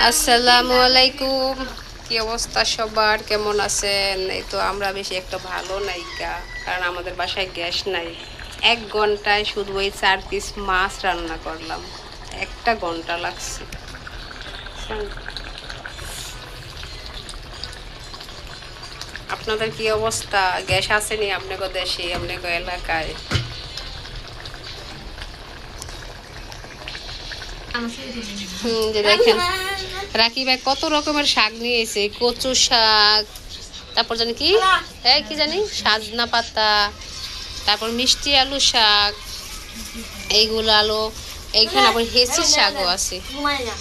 আসসালামু আলাইকুম। কি অবস্থা সবার, কেমন আছেন? এই তো আমরা বেশি একটা ভালো নাই কারণ আমাদের বাসায় গ্যাস নাই। 1 ঘন্টায় শুধু ওই 4 পিস মাছ রান্না করলাম, 1 ঘন্টা লাগছে। আপনাদের কি অবস্থা? গ্যাস আসেনি আপনাকে দেশে, আপনাকে এলাকায়? যে দেখেন রাকিব ভাই কত রকমের শাক নিয়ে এসে, কচু শাক, তারপর জানি কি কি জানি সাজনা পাতা, তারপর মিষ্টি আলু শাক, এইগুলো আলো। এইখানে আবার হেঁচি শাকও আছে।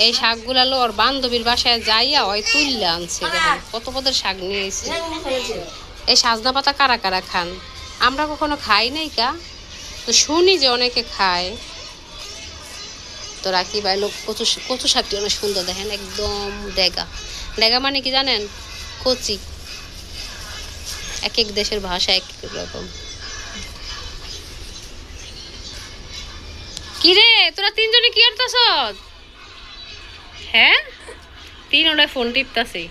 এই শাকগুলো আলো ওর বান্ধবীর বাসায় যাইয়া ওই তুললে আনছে। দেখেন কত পদের শাক নিয়ে এসে। এই সাজনা পাতা কারা কারা খান? আমরা কখনো খাই নাই তো শুনি যে অনেকে খায়। তো রাখি ভাই লোক কচু কচু শাকটি অনেক সুন্দর, দেখেন একদম ডেগা। ডেগা মানে কি জানেন? কচি। এক এক দেশের ভাষা এক এক রকম। কিরে তোরা তিনজনে কি করতেছ? হ্যাঁ, তিনটায় ফোন টিপতাছি।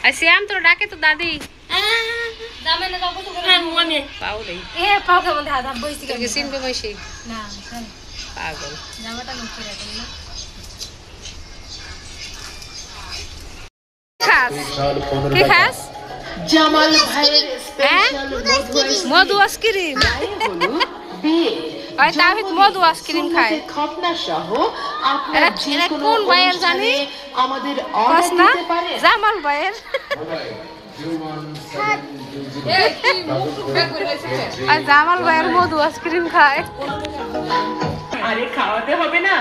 আর শ্যাম তোর ডাকে তো দাদি। পাগল। কি খাস? জামাল ভাইয়ের স্পেশাল মধু আইসক্রিম। তাহিদ মধু আইসক্রিম খায়। কোন ভাইয়ের জানি? আমাদের জামাল ভাইয়ের। আর জামাল ভাইয়ের মধু আইসক্রিম খায়। আরে খাওয়াতে হবে না?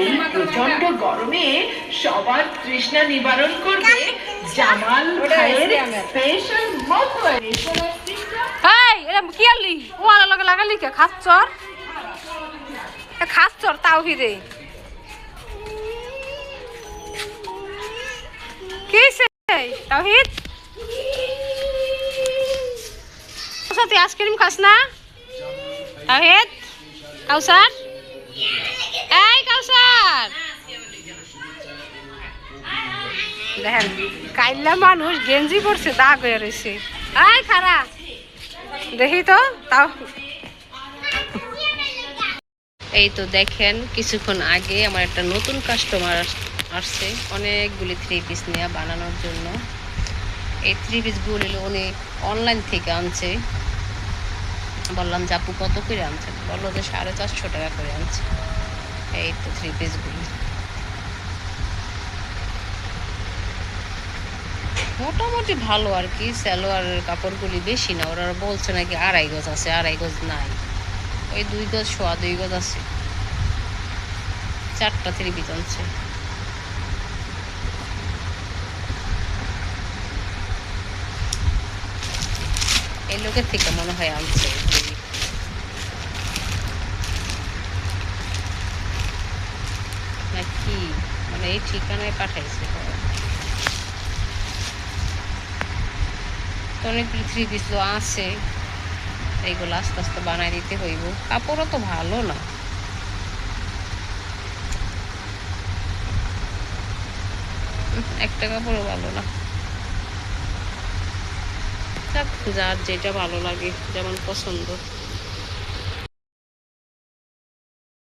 এই প্রচন্ড গরমে সবার তৃষ্ণা নিবারণ করবে জামাল ভাইয়ের স্পেশাল মধু আইসক্রিম। এই এরা কি আলি ও আলা লগে লাগালি কে? খাচ্চর খাচ্চর তাওহিদে কিসে? তাওহিদ তুই আইসক্রিম খাস না? তাওহিদ, কাউসার, এই কাউসার দেখেন কাইল্লা মানুষ গেঞ্জি পরছে, দাগ হয়ে রয়েছে। এই খারা দেখি তো তাও। এই তো দেখেন কিছুক্ষণ আগে আমার একটা নতুন কাস্টমার আসছে অনেকগুলি 3 পিস নিয়ে বানানোর জন্য। এই 3 পিসগুলি উনি অনলাইন থেকে আনছে। বললাম যে আপু কত করে আনছেন? বললো যে 450 টাকা করে আনছে। এই তো 3 পিসগুলি মোটামুটি ভালো আর কি। সালোয়ারের কাপড়গুলি বেশি না, ওরা বলছে নাকি 2.5 গজ আছে। 2.5 গজ নাই, ওই 2 গজ, 2.25 গজ আছে। 4টা 3 পিস আনছে। এই লোকের থেকে মনে হয় আনছে নাকি, মানে এই ঠিকানায় পাঠাইছে। অনেকগুলি 3 পিস তো আছে, এইগুলো আস্তে আস্তে বানাই দিতে হইব। কাপড়ও তো ভালো না, একটা কাপড়ও ভালো না। যার যেটা ভালো লাগে, যেমন পছন্দ।